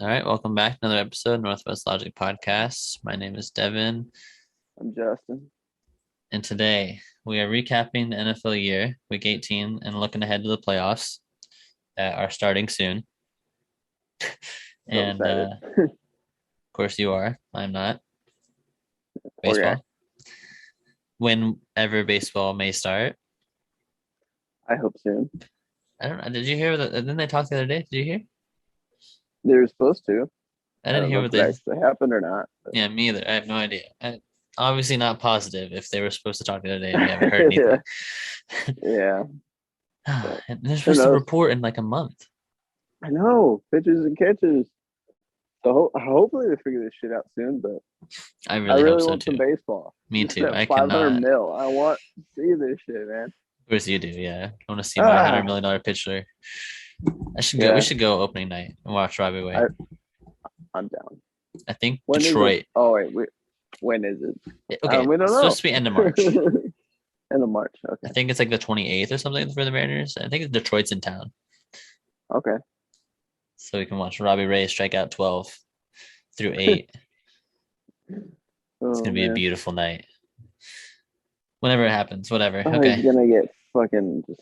All right, welcome back to another episode of Northwest Logic Podcast. My name is Devin, I'm Justin. and today we are recapping the NFL year, Week 18, and looking ahead to the playoffs that are starting soon. So And excited. of course, you are. I'm not. Okay. Baseball. Whenever baseball may start. I hope soon. I don't know. Did you hear that? Didn't they talk the other day? Did you hear? They're supposed to. I I didn't don't hear know if what it they. actually happened or not. Yeah, me either. I have no idea. Obviously, not positive if they were supposed to talk the other day and we haven't heard Yeah. anything. Yeah. But And they're who supposed to knows? report in like a month. I know. Pitches and catches. So hopefully they figure this shit out soon, but I I really hope really so want some too. baseball. Me Just too. that I 500 cannot. Of mil. I want to see this shit, man. course you do. Yeah. I want to see my hundred Ah, million dollar pitcher. I should go. We yeah. should go opening night and watch Robbie Way. I I'm down. I think When is it? Detroit. Oh wait. When is it? Okay, We don't it's supposed know. to be end of March. End of March. I Okay. think it's like the 28th or something for the Mariners. I think Detroit's in town, Okay. so we can watch Robbie Ray strike out 12 through 8. It's Oh gonna be a man. beautiful night. Whenever it happens, whatever. Oh, Okay. he's gonna get fucking just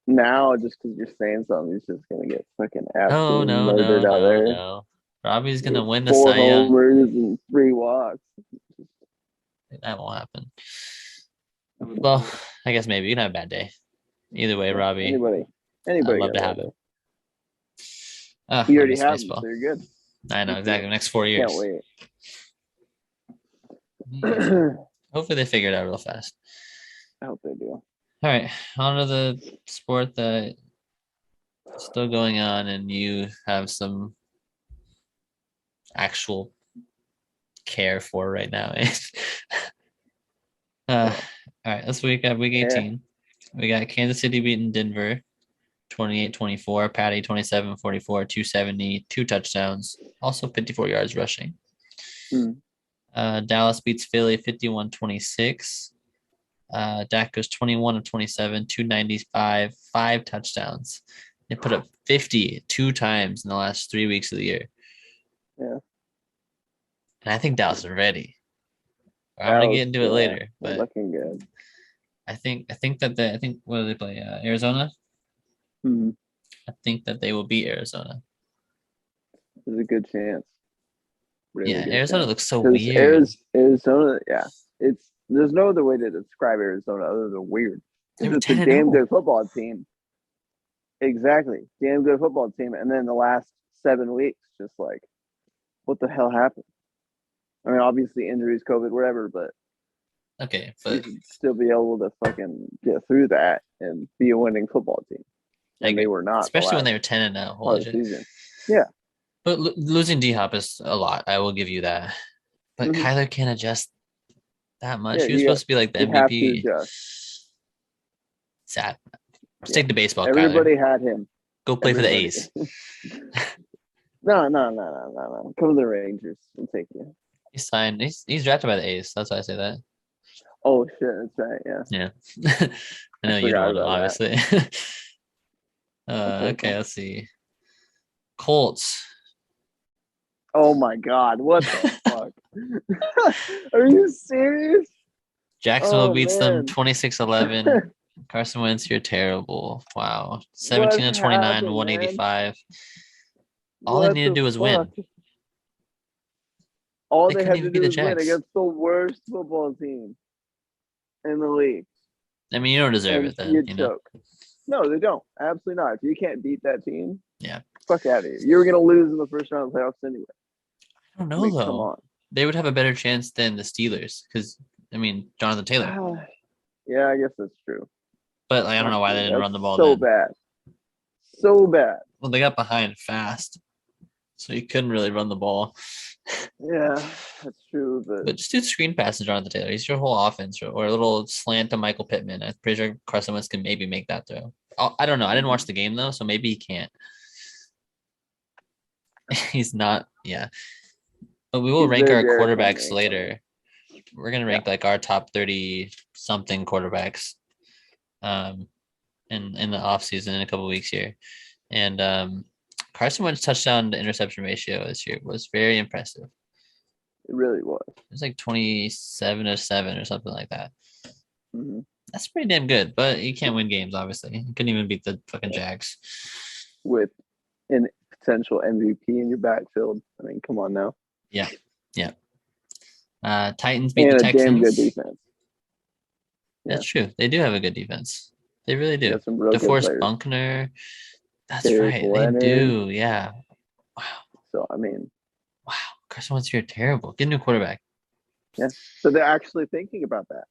now just because you're saying something. He's just gonna get fucking Oh absolutely no, no, murdered out no, there. no. Robbie's gonna Get win the four Cy Young. homers and three walks. That won't happen. I would Well, love it. I guess maybe you can have a bad day. Either way, Yeah, Robbie, I'd anybody love got to a bad have him. day. Ah, You I already miss have them, baseball. so you're good. I know Me too. exactly. Next 4 years. Can't wait. Yeah. I Hopefully they figure it out real fast. hope they do. All right, on to the sport that is still going on, and you have some actual care for right now. Well, all right, this week at week yeah, 18, we got Kansas City beating Denver 28-24, Patty 27-44, 270, two touchdowns, also 54 yards rushing. hmm. Dallas beats Philly 51-26. Dak goes 21 of 27, 295, five touchdowns. They put up 50 two times in the last 3 weeks of the year. Yeah, And I think Dallas is ready. I'm that gonna was get into it later, they're but looking good. I think what do they play? Arizona. Hmm. I think that they will beat Arizona. There's a good chance. Really Yeah, good Arizona chance looks so because weird. Arizona, yeah, it's there's no other way to describe Arizona other than weird They because were it's a 10 and damn 0. good football team. Exactly, damn good football team, and then the last 7 weeks, just like what the hell happened? I mean, obviously injuries, COVID, whatever, but Okay, you but should still be able to fucking get through that and be a winning football team, I and they agree, were not the especially when last they were 10 and 0. part Holy of the shit! season. Yeah, But losing D Hop is a lot. I will give you that. But hmm. Kyler can't adjust that much. Yeah, He was supposed to be like the you have to MVP. adjust. Sad. Just Yeah, take the baseball, Kyler. everybody had him. Go play for the Everybody. A's. No. Come to the Rangers. We'll take you. He's signed. He's drafted by the A's. That's why I say that. Oh shit, that's right. Yeah, Yeah. I I know you don't forgot want him, about that. obviously. I'll take Okay, him. let's see. Colts. Oh my god, what the fuck? Are you serious? Jacksonville Oh beats them man, 26-11. Carson Wentz, you're terrible. Wow. 17 what to 29, happened, man? 185. All they What need to the do is fuck? win. All They they couldn't had even to beat do the was win Jacks. against the worst football team in the league, I mean, you don't deserve and it then, you you know? choke. No, they don't. Absolutely not. If you can't beat that team, Yeah. fuck out of here. You were gonna lose in the first round of the playoffs anyway. I don't I know mean, come though. on. They would have a better chance than the Steelers because I mean Jonathan Taylor. Yeah, I guess that's true. But like, I don't know why they Honestly, didn't run that's the ball so then. bad. So bad. Well, they got behind fast, so you couldn't really run the ball. Yeah, that's true. But But just do screen passes to Jonathan Taylor. He's your whole offense, or a little slant to Michael Pittman. I'm pretty sure Carson Wentz can maybe make that throw. I don't know. I didn't watch the game though, so maybe he can't. He's not. Yeah, but we will he's rank very our Derrick quarterbacks Henry. later. We're gonna Yeah. rank like our top 30 something quarterbacks um in the off season in a couple weeks here. And Carson Wentz's touchdown to interception ratio this year was very impressive. It really was. It was like 27-7 or something like that. Mm-hmm. That's pretty damn good, but you can't win games, obviously. You couldn't even beat the fucking Jags. With an potential MVP in your backfield. I mean, come on now. Yeah. Titans beat And the a Texans. damn good defense. That's true. They do have a good defense. They really do. Got some real good DeForest players. Bunkner. That's Darius right. Leonard. They do. Yeah. Wow. So, I mean. Wow. Carson Wentz, you're terrible. Get a new quarterback. Yeah. So they're actually thinking about that.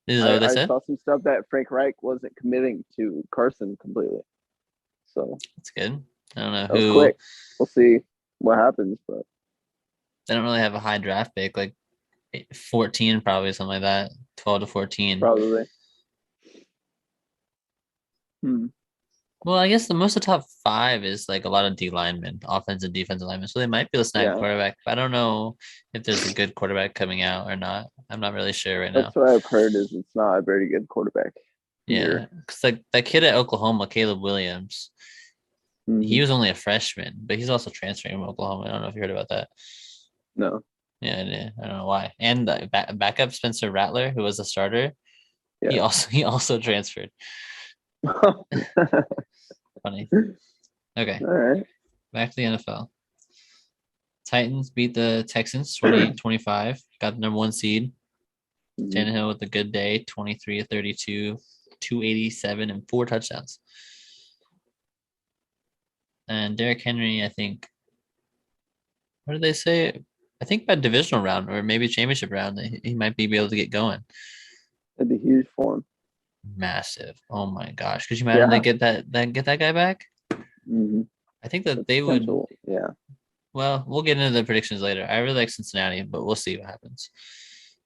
Is that what they said? I saw some stuff that Frank Reich wasn't committing to Carson completely. So that's good. I don't know that was who. Quick. We'll see what happens, but they don't really have a high draft pick, like 14, probably something like that. 12 to 14. Probably. Well, I guess the most of the top 5 is like a lot of D linemen, offensive, defensive linemen. So they might be able to snag a quarterback. But I don't know if there's a good quarterback coming out or not. I'm not really sure right now. That's what I've heard is it's not a very good quarterback. Yeah, because like that kid at Oklahoma, Caleb Williams, he was only a freshman, but he's also transferring from Oklahoma. I don't know if you heard about that. No. Yeah, I don't know why. And the backup Spencer Rattler, who was a starter, he also transferred. Funny. Okay. All right. Back to the NFL. Titans beat the Texans 28-25. Got the number 1 seed. Tannehill with a good day, 23-32, 287, and 4 touchdowns. And Derrick Henry, I think, what did they say? I think by divisional round or maybe championship round, he might be able to get going. That'd be huge for him. Massive. Oh my gosh. Could you imagine they get that guy back? Mm-hmm. I think that they would. Yeah. Well, we'll get into the predictions later. I really like Cincinnati, but we'll see what happens.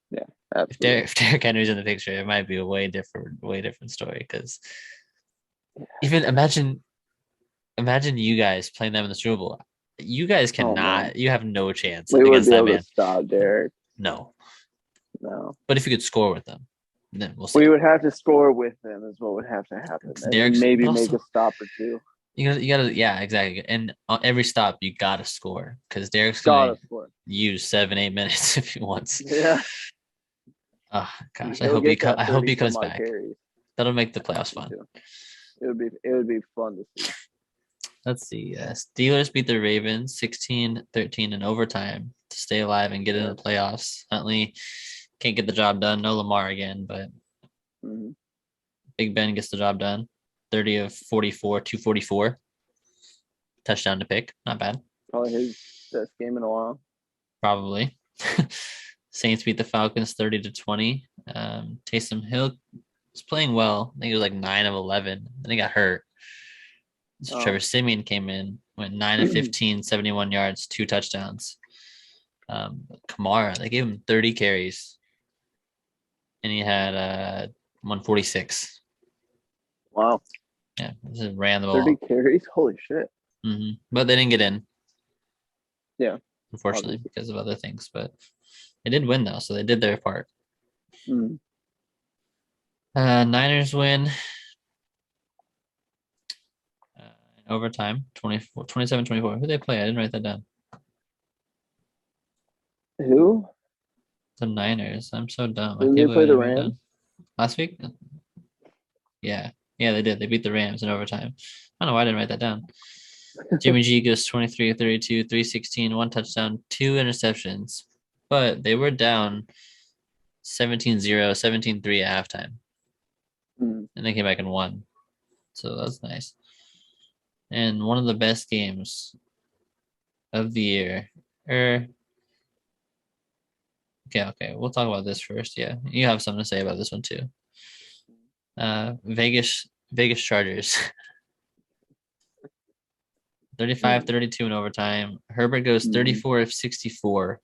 Yeah, absolutely. If Derrick Henry's in the picture, it might be a way different story. Because even imagine you guys playing them in the Super Bowl. You guys cannot. You have no chance against that man. Stop Derrick. No. No. But if you could score with them, then we'll see. We would have to score with them, is what would have to happen. And maybe make a stop or two. You gotta, yeah, exactly. And on every stop, you gotta score because Derek's gonna use 7-8 minutes if he wants. Yeah. Oh gosh, I hope he comes back. That'll make the playoffs fun. It would be fun to see. Let's see. Steelers beat the Ravens 16-13 in overtime to stay alive and get into the playoffs. Huntley can't get the job done. No Lamar again, but Big Ben gets the job done. 30 of 44, 244. Touchdown to pick. Not bad. Probably his best game in a while. Probably. Saints beat the Falcons 30-20. Taysom Hill was playing well. I think it was like 9 of 11. Then he got hurt. So Trevor Siemian came in, went 9 of 15, 71 yards, 2 touchdowns. Kamara, they gave him 30 carries. And he had 146. Wow. Yeah, just ran the ball. 30 carries? Holy shit. But they didn't get in. Yeah. Unfortunately, because of other things. But they did win, though, so they did their part. Niners win in overtime, 27-24. Who they play? I didn't write that down. Who? The Niners. I'm so dumb. Did they play the Rams? Last week? Yeah, they did. They beat the Rams in overtime. I don't know why I didn't write that down. Jimmy G goes 23 of 32, 316, 1 touchdown, 2 interceptions. But they were down 17-0, 17-3 at halftime. And they came back and won. So that's nice. And one of the best games of the year. Okay. We'll talk about this first. Yeah, you have something to say about this one too. Vegas Chargers. 35-32 in overtime. Herbert goes 34 of 64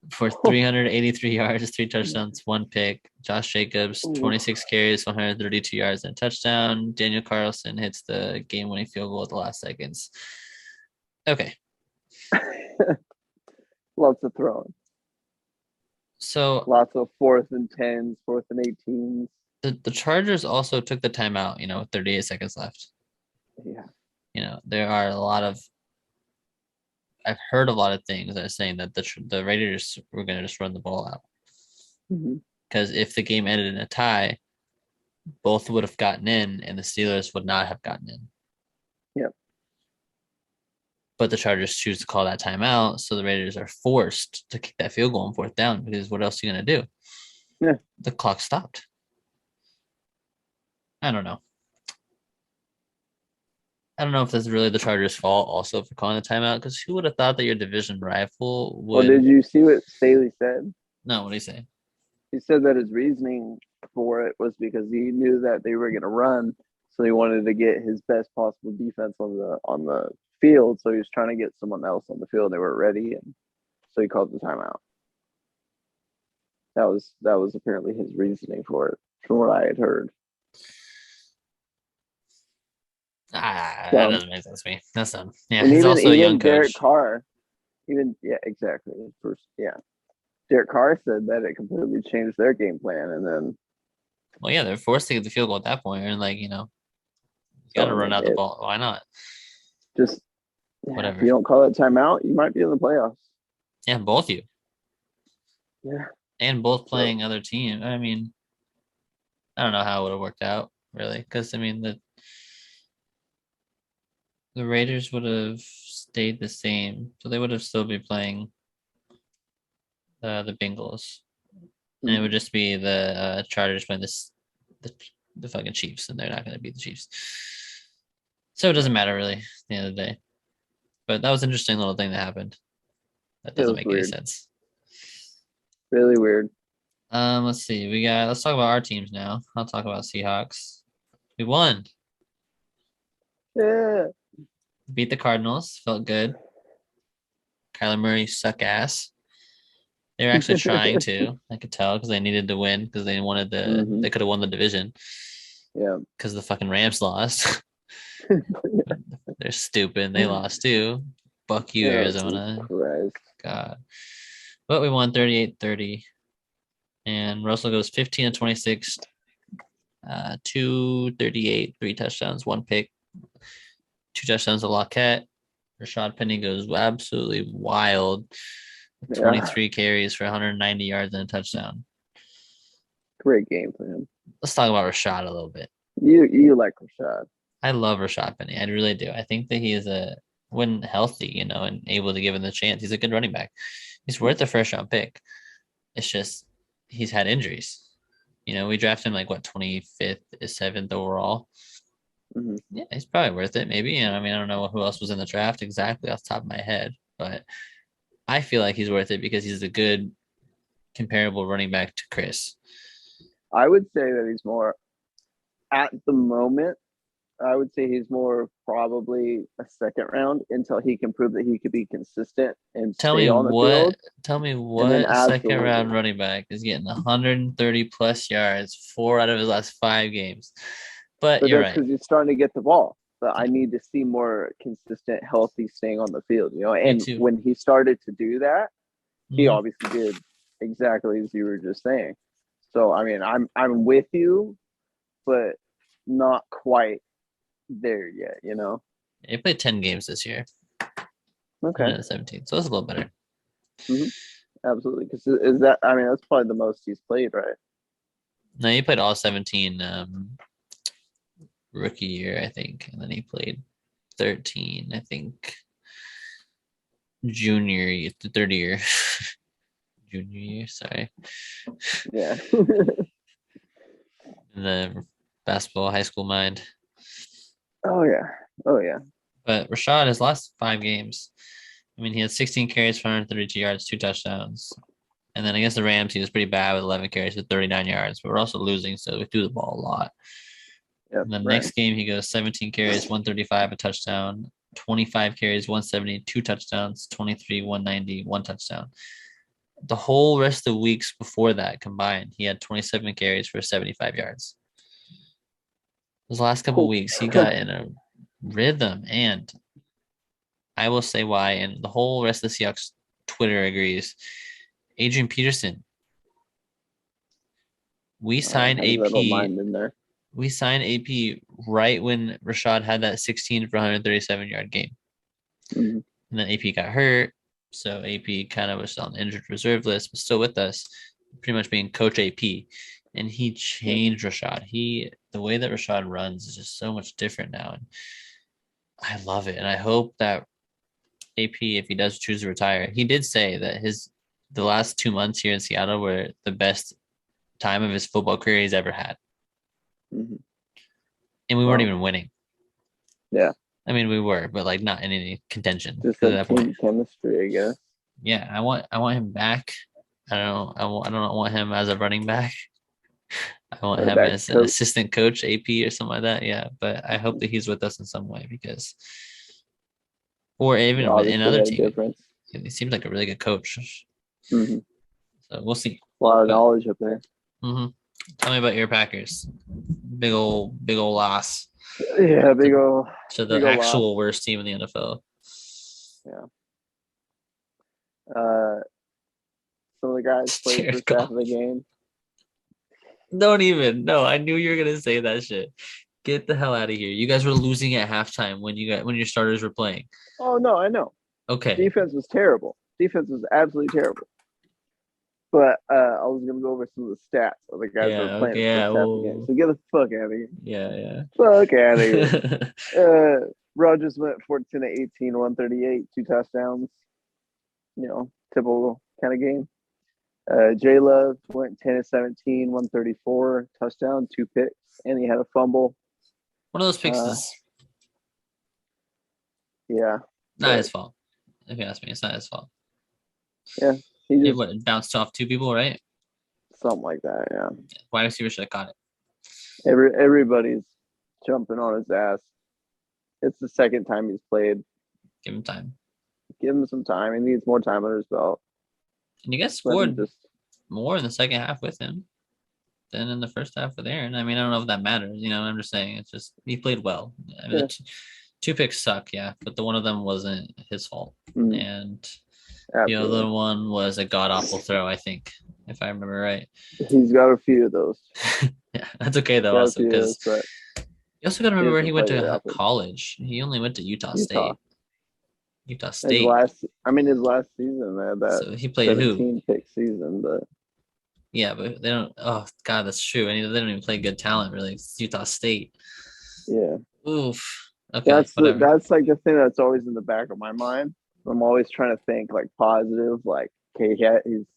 for 383 yards, 3 touchdowns, 1 pick. Josh Jacobs, 26 carries, 132 yards, and a touchdown. Daniel Carlson hits the game-winning field goal at the last seconds. Okay. Lots of throwing. So lots of 4th and 10s, 4th and 18s. The Chargers also took the timeout, with 38 seconds left. Yeah. There are a lot of I've heard a lot of things that are saying that the Raiders were going to just run the ball out Hmm. because if the game ended in a tie, both would have gotten in, and the Steelers would not have gotten in. Yep. But the Chargers choose to call that timeout, so the Raiders are forced to kick that field goal on fourth down because what else are you going to do? Yeah. The clock stopped. I don't know. I don't know if that's really the Chargers' fault also for calling the timeout because who would have thought that your division rival Well, would. did you see what Staley said? No, what do you say? He said that his reasoning for it was because he knew that they were going to run, so he wanted to get his best possible defense on the field. So he was trying to get someone else on the field. They weren't ready, and so he called the timeout. That was apparently his reasoning for it, from what I had heard. That So, doesn't make sense to me. That's done. Yeah, and he's even also a young even Derek coach. Carr, even yeah, exactly. First, yeah, Derek Carr said that it completely changed their game plan, and then Well, yeah, they're forced to get the field goal at that point, and you got so to I run mean, out the it ball. Why not? just yeah, if Whatever. you don't call that timeout, you might be in the playoffs. Yeah, both you Yeah. and both So playing other team. I mean, I don't know how it would have worked out really, because I mean the Raiders would have stayed the same, so they would have still be playing the Bengals, and it would mhm. just be the Chargers playing the the fucking Chiefs, and they're not going to beat the Chiefs. So it doesn't matter really at the end of the day. But that was an interesting little thing that happened. That It doesn't was make any weird, sense. really weird. Let's see. Let's talk about our teams now. I'll talk about Seahawks. We won. Yeah. Beat the Cardinals. Felt good. Kyler Murray suck ass. They were actually trying to. I could tell because they needed to win because Hmm. they could have won the division Yeah. because the fucking Rams lost. They're stupid. They lost too. Fuck you, Oh, Jesus Arizona. Christ. God. But we won 38-30. And Russell goes 15 and 26, 238, 3 touchdowns, 1 pick, 2 touchdowns to Lockett. Rashad Penny goes absolutely wild. Yeah. 23 carries for 190 yards and a touchdown. Great game for him. Let's talk about Rashad a little bit. You like Rashad. I love Rashad Penny. I really do. I think that he is when healthy, and able to give him the chance, he's a good running back. He's worth the first round pick. It's just he's had injuries. We drafted him like what 25th, 7th overall. Hmm. Yeah, he's probably worth it. Maybe. I mean, I don't know who else was in the draft exactly off the top of my head, but I feel like he's worth it because he's a good comparable running back to Chris. I would say that he's more at the moment. I would say he's more probably a second round until he can prove that he could be consistent and Tell stay me on the what field. tell me And then what second absolutely. round running back is getting 130 plus yards 4 out of his last 5 games. But But you're that's right. because he's starting to get the ball. But I Yeah, need to see more consistent, healthy staying on the field, me And too. when he started to do that, he Hmm. obviously did exactly as you were just saying. So I mean, I'm with you, but not quite there yet. He played 10 games this year, Okay. 117. So it's a little better. Hmm. Absolutely. Because is that? I mean, that's probably the most he's played, right? No, he played all 17 rookie year, I think, and then he played 13, I think, junior year, the third year, junior year. Sorry, Yeah. in the basketball high school mind. Oh yeah. Oh yeah. But Rashad, his last 5 games, I mean, he had 16 carries for 132 yards, 2 touchdowns. And then against the Rams, he was pretty bad with 11 carries for 39 yards. But we're also losing, so we threw the ball a lot. Yep. And the Right. next game, he goes 17 carries, 135, a touchdown, 25 carries, 170, 2 touchdowns, 23, 190, 1 touchdown. The whole rest of the weeks before that combined, he had 27 carries for 75 yards. Those last couple of Cool. weeks, he got in a rhythm, and I will say why. And the whole rest of the Seahawks Twitter agrees. Adrian Peterson, we signed Has that little AP. mind in there. we signed AP right when Rashad had that 16 for 137-yard game. Mm-hmm. And then AP got hurt. So AP kind of was on the injured reserve list, but still with us, pretty much being Coach AP. And he changed Rashad. The way that Rashad runs is just so much different now. And I love it. And I hope that AP, if he does choose to retire, he did say that the last 2 months here in Seattle were the best time of his football career he's ever had. Mm-hmm. And we weren't even winning. Yeah. I mean, we were, but like not in any contention. Just at that that team point. chemistry, I guess. Yeah, I want him back. I don't know. I don't want him as a running back. I want him as an assistant coach, AP or something like that. Yeah, but I hope that he's with us in some way because, or even in other teams, he seems like a really good coach. Mm-hmm. So we'll see. A lot of knowledge up there. Mm-hmm. Tell me about your Packers. Big old loss. Yeah, big old. To the actual worst team in the NFL. Yeah. Some of the guys played first half of the game. Don't even. No, I knew you were gonna say that shit. Get the hell out of here. You guys were losing at halftime when your starters were playing. Oh no, I know. Okay. Defense was terrible. Defense was absolutely terrible. But I was gonna go over some of the stats of the guys that were playing the first half of the game. So get the fuck out of here. Yeah. Fuck out of here. Rodgers went 14 to 18, 138, 2 touchdowns. You know, typical kind of game. J Love went 10 to 17, 134, touchdown, 2 picks, and he had a fumble. One of those picks is not his fault. If you ask me, it's not his fault. Yeah. He bounced off 2 people, right? Something like that, yeah. Wide receiver should have caught it. Everybody's jumping on his ass. It's the second time he's played. Give him time. Give him some time. He needs more time under his belt. And you guys scored more in the second half with him than in the first half with Aaron. I mean, I don't know if that matters. You know, I'm just saying it's just he played well. I mean, the 2 picks suck, yeah, but the one of them wasn't his fault. Mm-hmm. And the other one was a god awful throw, I think, if I remember right. He's got a few of those. Yeah, that's okay though. Also, because you also got to remember where he went to college. He only went to Utah State. Utah State. His last season, man. That so he played 17-pick season, but yeah, but they don't. Oh God, that's true. I mean, they don't even play good talent, really. It's Utah State. Yeah. Oof. Okay. That's like the thing that's always in the back of my mind. I'm always trying to think like positive, like okay, he's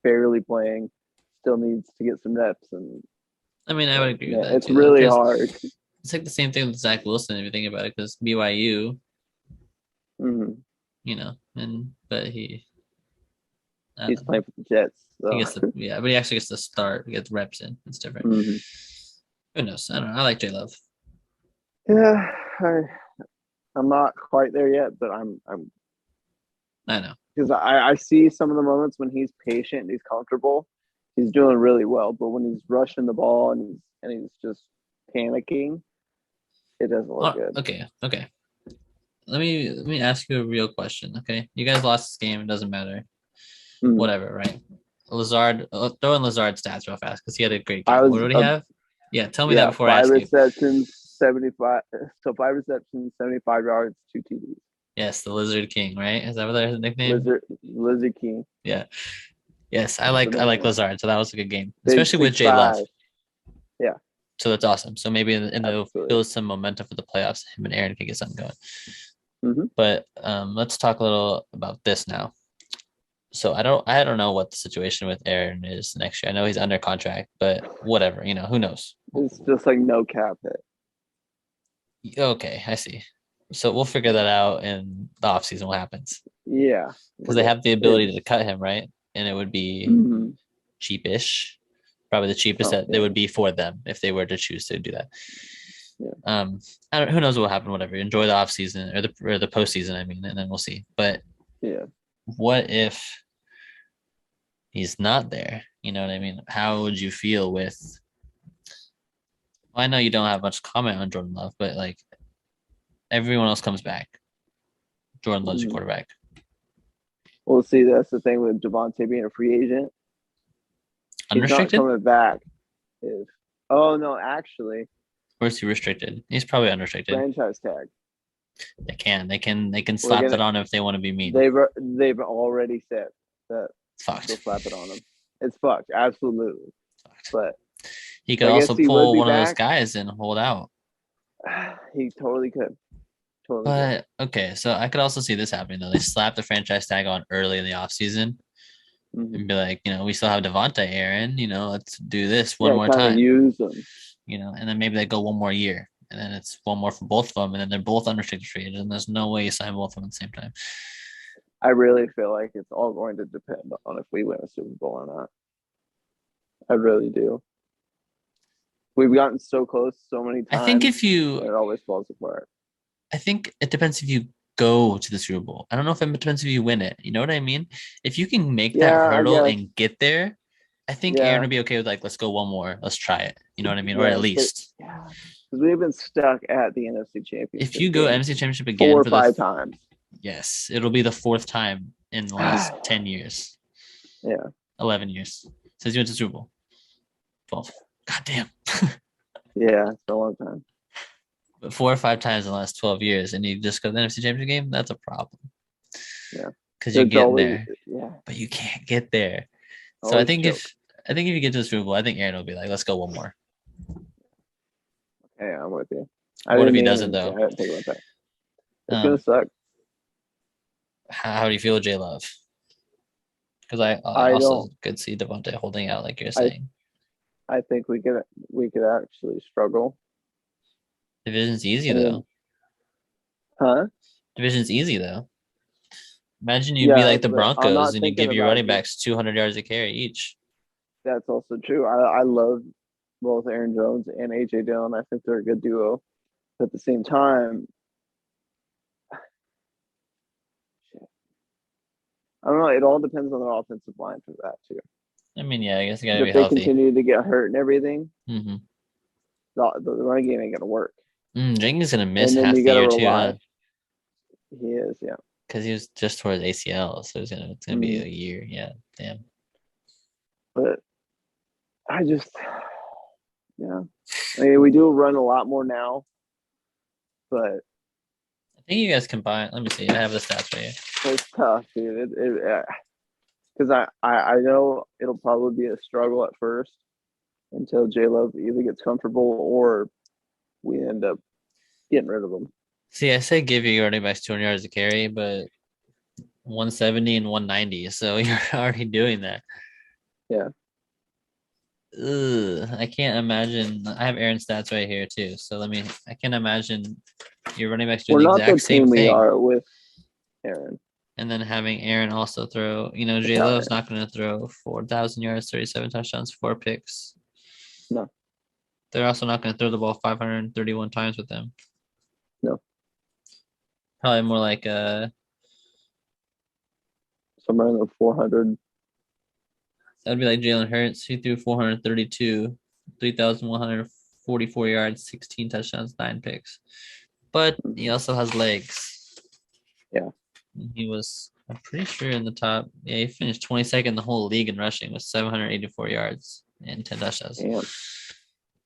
barely playing, still needs to get some reps, and I mean, I would agree with that. It's really hard. It's like the same thing with Zach Wilson if you think about it, because BYU. Mm-hmm. You know, but he's playing for the Jets. So. He gets but he actually gets to start, gets reps in. It's different. Mm-hmm. Who knows? I don't know. I like J Love. Yeah, I'm not quite there yet, but I know because I see some of the moments when he's patient and he's comfortable, he's doing really well. But when he's rushing the ball and he's just panicking, it doesn't look good. Okay. Let me ask you a real question, okay? You guys lost this game. It doesn't matter. Mm-hmm. Whatever, right? Lazard, throw in Lazard stats real fast because he had a great game. What did he have? Yeah, tell me that before I ask you. 5 receptions, 75. So 5 receptions, 75 yards, 2 TDs. Yes, the Lizard King, right? Is that what his nickname? Lizard King. Yeah. Yes, I like Lazard. So that was a good game, especially with J Love. Yeah. So that's awesome. So maybe it'll build some momentum for the playoffs. Him and Aaron can get something going. Mm-hmm. But let's talk a little about this now. So I don't know what the situation with Aaron is next year. I know he's under contract, but whatever, you know, who knows? It's just like no cap hit. Okay, I see. So we'll figure that out in the offseason what happens. Yeah. Because they have the ability to cut him, right? And it would be cheapish. Probably the cheapest that they would be for them if they were to choose to do that. Yeah. Who knows what will happen, whatever. Enjoy the offseason or the postseason, I mean, and then we'll see. But yeah. What if he's not there? You know what I mean? How would you feel with I know you don't have much comment on Jordan Love, but like everyone else comes back. Jordan Love's your quarterback. We'll see. That's the thing with Devontae being a free agent. Unrestricted? He's not coming back. No, actually, Or is he restricted? He's probably unrestricted. Franchise tag. They can We're slap gonna. that on if they want to be mean. They've already said that Fucked. they'll slap it on him. It's fucked, absolutely. Fucked. But He could I guess also he would pull be one of those back. guys and hold out. He totally could. Totally could. But okay, so I could also see this happening though. They slap the franchise tag on early in the offseason Mhm. and be like, we still have Devontae, Aaron. Let's do this one Yeah, more kind of time. use them. And then maybe they go one more year, and then it's one more for both of them, and then they're both unrestricted free agents. And there's no way you sign both of them at the same time. I really feel like it's all going to depend on if we win a Super Bowl or not. I really do. We've gotten so close so many times. I think it always falls apart. I think it depends if you go to the Super Bowl. I don't know if it depends if you win it. You know what I mean? If you can make that hurdle and get there, I think Aaron would be okay with let's go one more. Let's try it. You know what I mean? Or at least. Yeah. Because we've been stuck at the NFC Championship. If you go NFC Championship again 4 or 5 times. Yes. It'll be the 4th time in the last 10 years. Yeah. 11 years. Since you went to Super Bowl. 12. God damn. Yeah, it's a long time. But 4 or 5 times in the last 12 years, and you just go to the NFC Championship game, that's a problem. Yeah. Because you get there. Yeah. But you can't get there. So I think if you get to the Super Bowl, I think Aaron will be like, let's go one more. Okay, I'm with you. What if he doesn't though? I didn't think about that. It's gonna suck. How do you feel with J Love? Because I also could see Devontae holding out, like you're saying. I think we could actually struggle. Division's easy though. Huh? Division's easy though. Imagine you'd be like the Broncos and you give your running backs 200 yards a carry each. That's also true. I love both Aaron Jones and AJ Dillon. I think they're a good duo. But at the same time, I don't know. It all depends on their offensive line for that too. I mean, yeah, I guess you gotta be healthy. If they continue to get hurt and everything, the running game ain't gonna work. Jenkins gonna miss half the year too, huh? He is, yeah. Because he was just towards ACL, so it's gonna be a year. Yeah, damn. But I just, yeah. I mean, we do run a lot more now, but I think you guys combine. Let me see. I have the stats right here. It's tough, dude. Because I know it'll probably be a struggle at first until J Love either gets comfortable or we end up getting rid of him. See, I say give your running backs 200 yards to carry, but 170 and 190. So you're already doing that. Yeah. I can't imagine. I have Aaron's stats right here too. So I can't imagine your running backs doing the exact same thing. We are with Aaron. And then having Aaron also throw, J Love's not going to throw 4,000 yards, 37 touchdowns, 4 picks. No. They're also not going to throw the ball 531 times with them. No. Probably more like somewhere in the 400. That'd be like Jalen Hurts. He threw 432, 3,144 yards, 16 touchdowns, 9 picks. But he also has legs. Yeah. He was, I'm pretty sure, in the top. Yeah, he finished 22nd in the whole league in rushing with 784 yards and 10 touchdowns. Damn.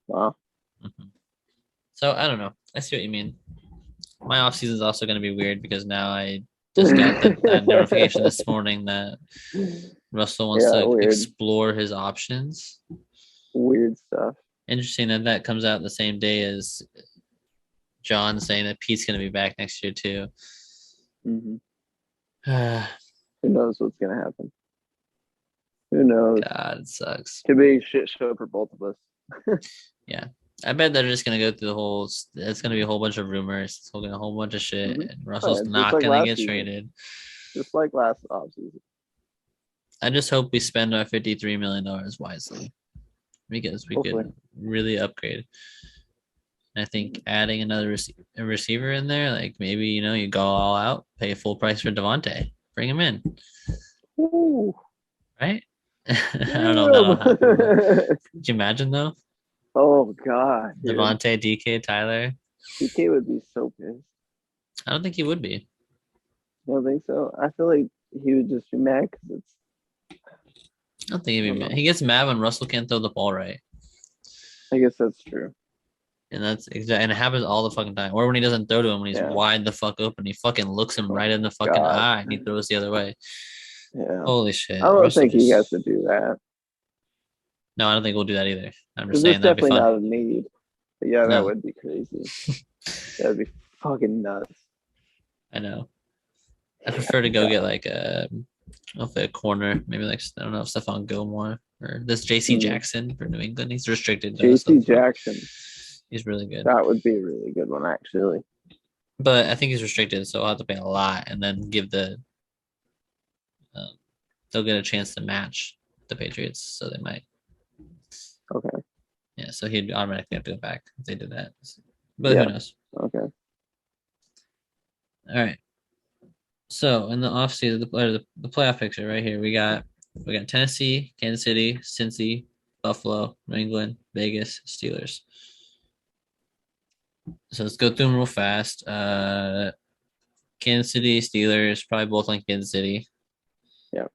Wow. Mm-hmm. So I don't know. I see what you mean. My offseason is also going to be weird because now I just got that notification this morning that Russell wants to explore his options. Weird stuff. Interesting that comes out the same day as John saying that Pete's going to be back next year too. Mm-hmm. Who knows what's going to happen? Who knows? God, it sucks. Could be a shit show for both of us. Yeah. I bet they're just going to go through the whole, it's going to be a whole bunch of rumors. It's going to be a whole bunch of shit. Mm-hmm. And Russell's not going to get traded. Just like last offseason. I just hope we spend our $53 million wisely because we could really upgrade. And I think adding another receiver in there, like maybe, you go all out, pay full price for Devontae, bring him in. Ooh. Right? I don't know. Could you imagine though? Oh God. Devontae, DK, Tyler. DK would be so pissed. I don't think he would be. I don't think so. I feel like he would just be mad because it's. I don't think he'd be mad. He gets mad when Russell can't throw the ball right. I guess that's true. And that's exactly, and it happens all the fucking time. Or when he doesn't throw to him, when he's Yeah. wide the fuck open, he fucking looks him Oh right in the fucking God. eye and he throws the other way. Yeah. Holy I shit. don't Russell think he has just, to do that no, I don't think we'll do that either. I'm just because it's saying that'd be definitely fun. not a need. But yeah, that No, would be crazy. That'd be fucking nuts. I know. I prefer to go get like a corner, maybe like, I don't know, Stephon Gilmore or this JC Mm. Jackson for New England. He's restricted though, so JC Jackson. he's really good. That would be a really good one, actually. But I think he's restricted, so I'll have to pay a lot and then give um, they'll get a chance to match the Patriots, so they might. Okay. Yeah, so he'd automatically have to go back if they did that. But who Yeah. knows? Okay. All right. So in the offseason, the playoff picture right here, we got Tennessee, Kansas City, Cincy, Buffalo, New England, Vegas, Steelers. So let's go through them real fast. Kansas City, Steelers, probably both on Kansas City. Yeah.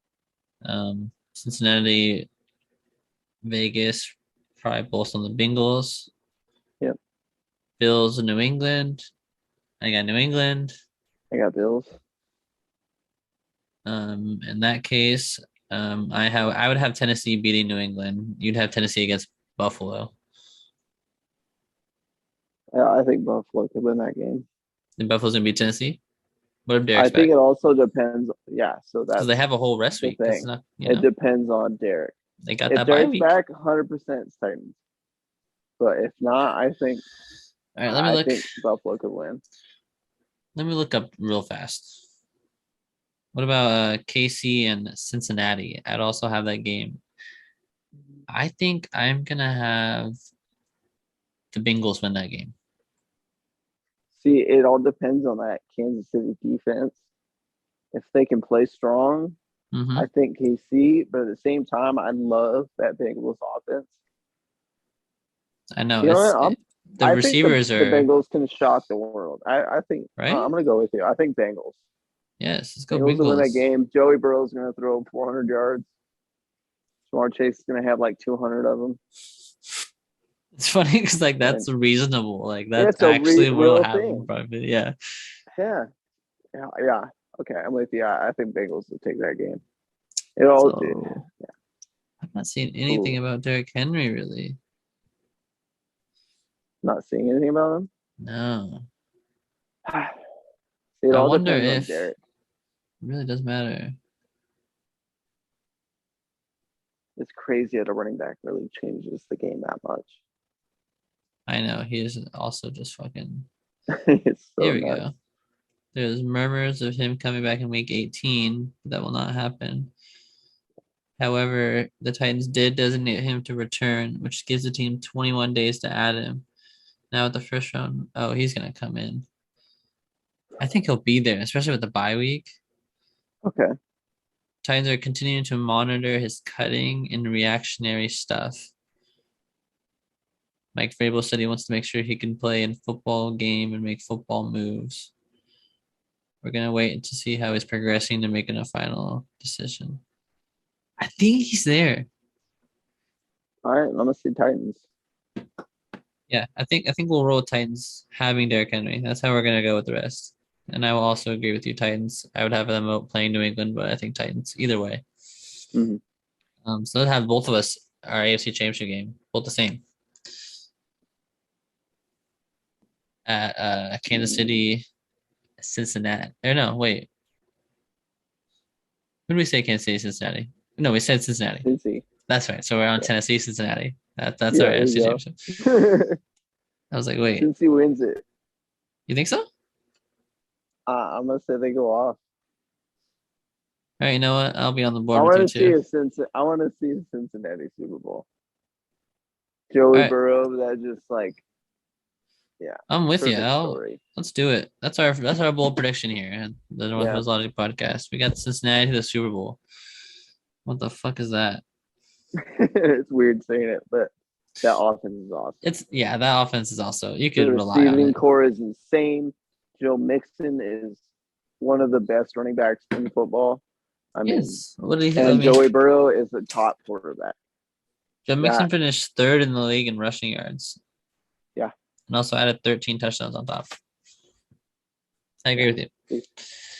Cincinnati, Vegas, probably both on the Bengals. Yep. Bills, New England. I got New England. I got Bills. In that case, I would have Tennessee beating New England. You'd have Tennessee against Buffalo. Yeah, I think Buffalo could win that game. And Buffalo's gonna beat Tennessee. What if I Derek's think back? it also depends. Yeah, so Because that's they have a whole rest the week. That's thing. not, It depends on Derek. they got If that bye Derek's week. back, 100% it's Titans. But if not, All right, I think Buffalo could win. Let me look up real fast. What about KC and Cincinnati? I'd also have that game. I think I'm gonna have the Bengals win that game. See, it all depends on that Kansas City defense. If they can play strong, Mm-hmm. I think KC. But at the same time, I love that Bengals offense. I know You know what? the I receivers think the are Bengals can shock the world. I think right. I'm gonna go with you. I think Bengals. Yes, let's go Bengals will win that Bengals. game. Joey Burrow's gonna throw 400 yards. Jamar Chase is gonna have like 200 of them. It's funny because like that's And reasonable. Like that's it's a actually what will real happen. thing. Probably, yeah. Yeah. Yeah. Okay, I'm with you. I think Bengals will take that game. It all. So, I'm not seeing anything about Derrick Henry really. Not seeing anything about him. No. It I all wonder depends if on Derek. it really does matter. It's crazy that a running back really changes the game that much. I know he is also just fucking. It's so Here we nuts. go. There's murmurs of him coming back in week 18. But that will not happen. However, the Titans did designate him to return, which gives the team 21 days to add him. Now at the first round, oh, he's gonna come in. I think he'll be there, especially with the bye week. Okay. Titans are continuing to monitor his cutting and reactionary stuff. Mike Vrabel said he wants to make sure he can play in football game and make football moves. We're gonna wait to see how he's progressing to making a final decision. I think he's there. All right, I'm gonna see Titans. Yeah, I think we'll roll with Titans having Derrick Henry. That's how we're gonna go with the rest. And I will also agree with you, Titans. I would have them out playing New England, but I think Titans either way. Mm-hmm. So let's have both of us our AFC Championship game, both the same. At Kansas City, Cincinnati. Or no, wait. Who did we say Kansas City, Cincinnati? No, we said Cincinnati. Cincy. That's right. So we're on Yeah. Tennessee, Cincinnati. That's Yeah, our there AFC you go. Championship. I was like, wait, Cincy wins it. you think so? I'm gonna say they go off. All right, you know what? I'll be on the I board want with to you see too. I want to see a Cincinnati Super Bowl. All Joey right, Burrow, that just like, yeah, I'm with you. perfect story. Let's do it. That's our bold prediction here at the Northwest Logic podcast. We got Cincinnati to the Super Bowl. What the fuck is that? It's weird saying it, but that offense is awesome. That offense is also you The could rely on receiving it. core is insane. Joe Mixon is one of the best running backs in football. I mean, Yes. What do you and Joey Burrow is a top quarterback. Joe Mixon finished third in the league in rushing yards. Yeah. and also added 13 touchdowns on top. I agree with you.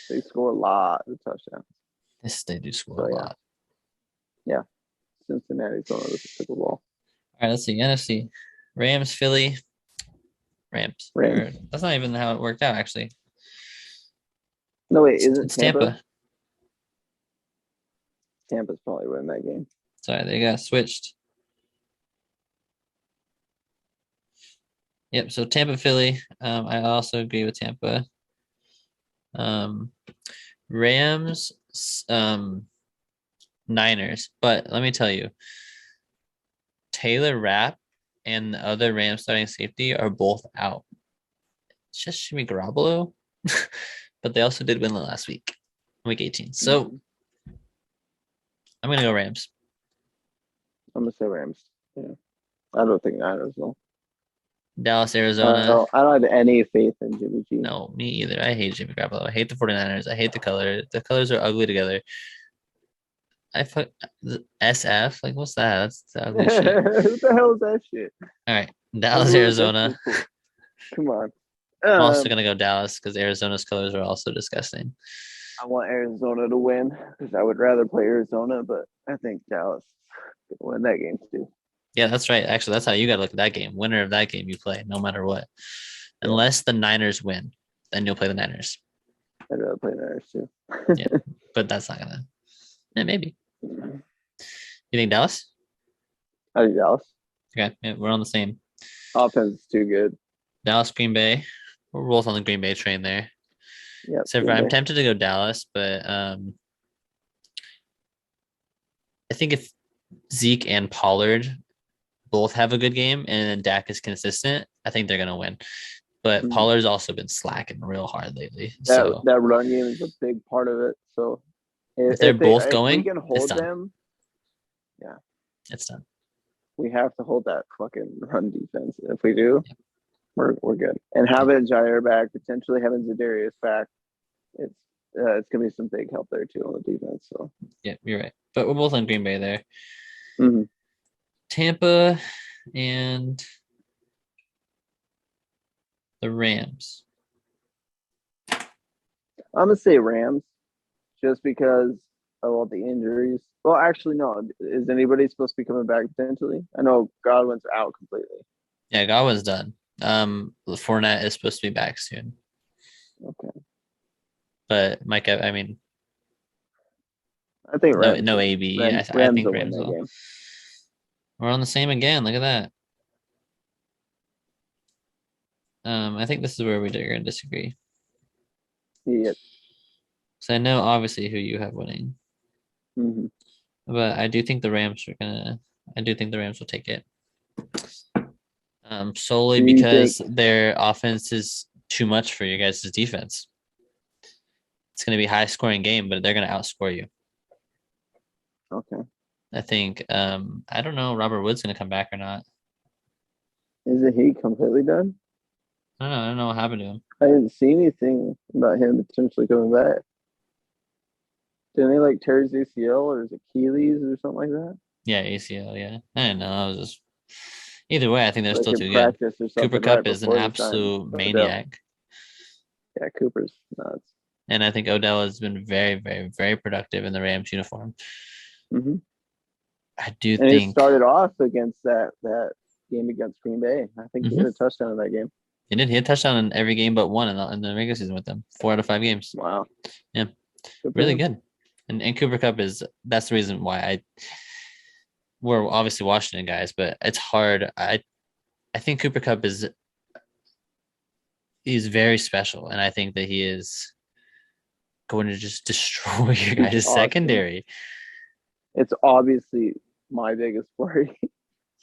They score a lot of touchdowns. Yes, they do score So, a yeah. lot. Yeah. Cincinnati's going to the Super Bowl. All right, let's see. NFC. Rams, Philly. Rams. Rams. That's not even how it worked out, actually. No, wait, is it It's Tampa? Tampa's probably winning that game. Sorry, they got switched. Yep, so Tampa, Philly. I also agree with Tampa. Rams, Niners. But let me tell you, Taylor Rapp and the other Rams starting safety are both out. It's just Jimmy Garoppolo, but they also did win the last week, week 18. So I'm gonna go Rams. I'm gonna say Rams. Yeah, I don't think Niners will. Dallas, Arizona. I don't have any faith in Jimmy G. No, me either. I hate Jimmy Garoppolo. I hate the 49ers. I hate the color. The colors are ugly together. I fuck SF. Like, what's that? That's the ugly shit. What the hell is that shit? All right, Dallas, Arizona. Cool. Come on. I'm also gonna go Dallas because Arizona's colors are also disgusting. I want Arizona to win because I would rather play Arizona, but I think Dallas will win that game too. Yeah, that's right. Actually, that's how you gotta look at that game. Winner of that game, you play no matter what. Yeah. Unless the Niners win, then you'll play the Niners. I'd rather play Niners too. Yeah, but that's not gonna. Yeah, maybe. You think Dallas? I think Dallas. Okay, yeah, we're on the same. Offense is too good. Dallas, Green Bay. We're both on the Green Bay train there. Yeah. So I'm tempted to go Dallas, but I think if Zeke and Pollard both have a good game and Dak is consistent, I think they're gonna win. But Pollard's also been slacking real hard lately. That run game is a big part of it. So if they're both going, we can hold them. Yeah, it's done. We have to hold that fucking run defense. If we do, we're good. And having Jair back, potentially having Zadarius back, it's gonna be some big help there too on the defense. So yeah, you're right. But we're both on Green Bay there. Mm-hmm. Tampa and the Rams. I'm gonna say Rams, just because of all the injuries. Well, actually, no. Is anybody supposed to be coming back potentially? I know Godwin's out completely. Yeah, Godwin's done. Fournette is supposed to be back soon. Okay. But Mike, I mean, I think Rams. No AB. Rams, I think Rams will. Game. We're on the same again. Look at that. I think this is where we're going to disagree. Yeah. So I know obviously who you have winning, but I do think the Rams will take it. Solely because their offense is too much for your guys' defense. It's going to be a high scoring game, but they're going to outscore you. Okay. I think I don't know Robert Woods going to come back or not. Isn't he completely done? I don't know what happened to him. I didn't see anything about him potentially coming back. Didn't he like tear his ACL or his Achilles or something like that? Yeah, ACL. Yeah, I don't know. I was just either way. I think they're still too good. Cooper Kupp is an absolute maniac. Yeah, Cooper's nuts. And I think Odell has been very, very, very productive in the Rams uniform. Mm-hmm. I do think he started off against that game against Green Bay. I think he had a touchdown in that game. He did. He had a touchdown in every game but one in the regular season with them. 4 out of 5 games. Wow. Yeah. Really good. And Cooper Kupp that's the reason why we're obviously Washington guys, but it's hard. I think Cooper Kupp he's very special, and I think that he is going to just destroy your guys' secondary. It's obviously my biggest worry.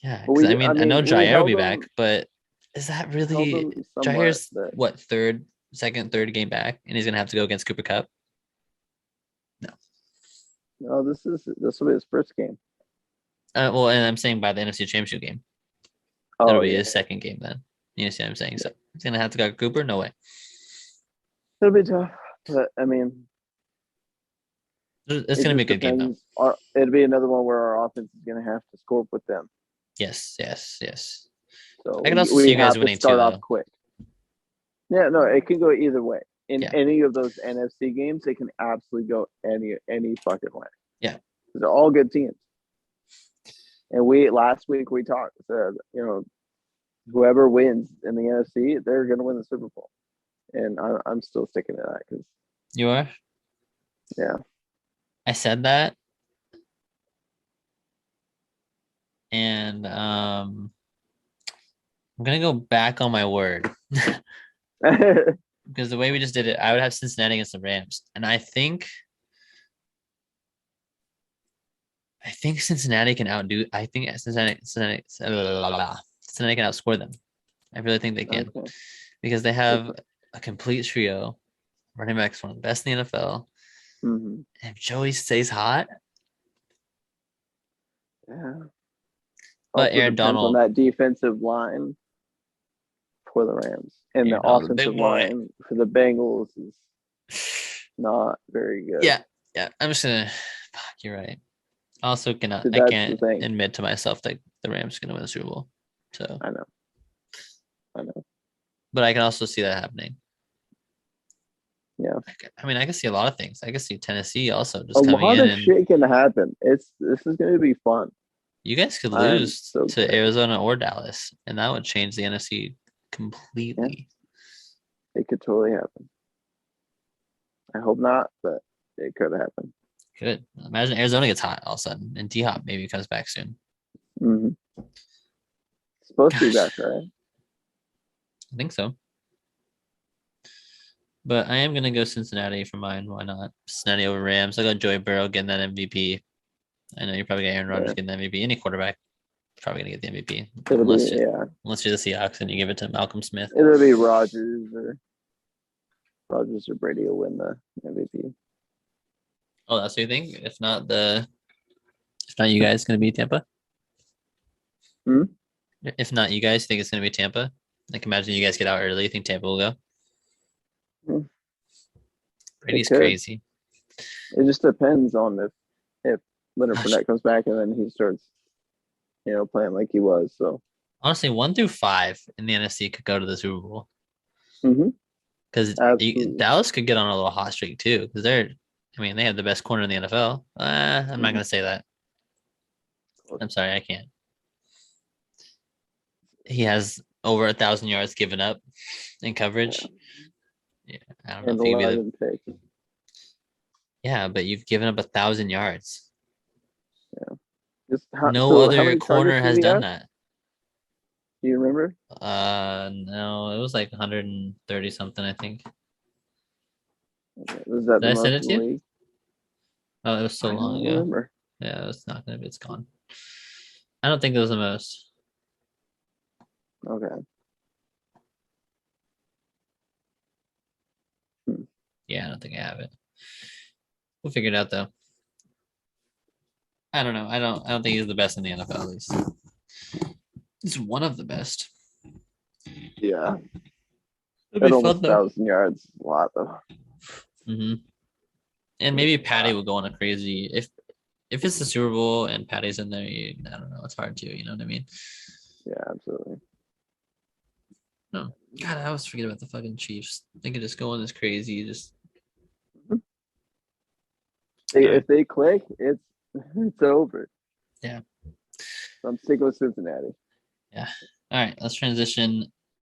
Yeah, because I know Jair will be back, but is that really Jair's second, third game back, and he's gonna have to go against Cooper Kupp? No, this will be his first game. Well, and I'm saying by the NFC Championship game, that'll be his second game then. You see what I'm saying? So he's gonna have to go Cooper? No way. It'll be tough, but I mean, it's gonna be a good game though. It'll be another one where our offense is gonna have to score with them. Yes. So So I can also we see you guys have to winning too, start off though. quick. Yeah, no, it can go either way. In Yeah. any of those NFC games, it can absolutely go any fucking way. Yeah. They're all good teams. And last week we talked, said, whoever wins in the NFC, they're going to win the Super Bowl. And I'm still sticking to that because, You are? yeah. I said that. And I'm gonna go back on my word. Because the way we just did it, I would have Cincinnati against the Rams. And I think Cincinnati can outdo. I think Cincinnati can outscore them. I really think they can. Okay. Because they have a complete trio. Running backs, one of the best in the NFL. Mm-hmm. And if Joey stays hot, Yeah. but Also Aaron depends on Donald, that defensive line for the Rams. And Aaron the Donald's a offensive big boy. line for the Bengals is not very good. Yeah, I'm just gonna. Fuck, you're right. Also, cannot. So I that's can't the thing. admit to myself that the Rams are gonna win the Super Bowl. So, I know. but I can also see that happening. Yeah. I mean, I can see a lot of things. I can see Tennessee also A just coming lot in, of and shit can happen. This is going to be fun. you guys could I'm lose so to excited. Arizona or Dallas, and that would change the NFC completely. It could totally happen. I hope not, but it could happen. Good. Imagine Arizona gets hot all of a sudden, and D Hop maybe comes back soon. Mm-hmm. Supposed to be Gosh. back, right? I think so. But I am gonna go Cincinnati for mine. Why not? Cincinnati over Rams. I got Joey Burrow getting that MVP. I know you're probably got Aaron Rodgers getting the MVP. Any quarterback probably gonna get the MVP. Unless you're the Seahawks and you give it to Malcolm Smith. It'll be Rodgers or Brady will win the MVP. Oh, that's what you think? If not you guys gonna be Tampa? Hmm? If not you guys think it's gonna be Tampa? Like imagine you guys get out early, you think Tampa will go? Brady's crazy. It just depends on if Leonard Fournette comes back and then he starts, playing like he was. So honestly, 1 through 5 in the NFC could go to the Super Bowl. Because Dallas could get on a little hot streak too. Because they have the best corner in the NFL. I'm not gonna say that. I'm sorry, I can't. He has over 1,000 yards given up in coverage. Yeah, I don't know if he could be the. Yeah, but you've given up 1,000 yards. Yeah. No other corner has done that. Do you remember? No, it was like 130 something, I think. Okay. Was that Did I send it to you? Oh, it was so long ago. Remember. Yeah, it's not gonna be. It's gone. I don't think it was the most. Okay. Yeah, I don't think I have it. We'll figure it out though. I don't know. I don't think he's the best in the NFL at least. He's one of the best. Yeah. It'd be almost 1,000 yards is a lot though. Mm-hmm. And maybe Patty will go on a crazy if it's the Super Bowl and Patty's in there. I don't know. It's hard to, you know what I mean? Yeah, absolutely. No, God, I always forget about the fucking Chiefs. They could just go on this crazy, just. If they click, it's over. Yeah. So I'm sticking with Cincinnati. Yeah. All right. Let's transition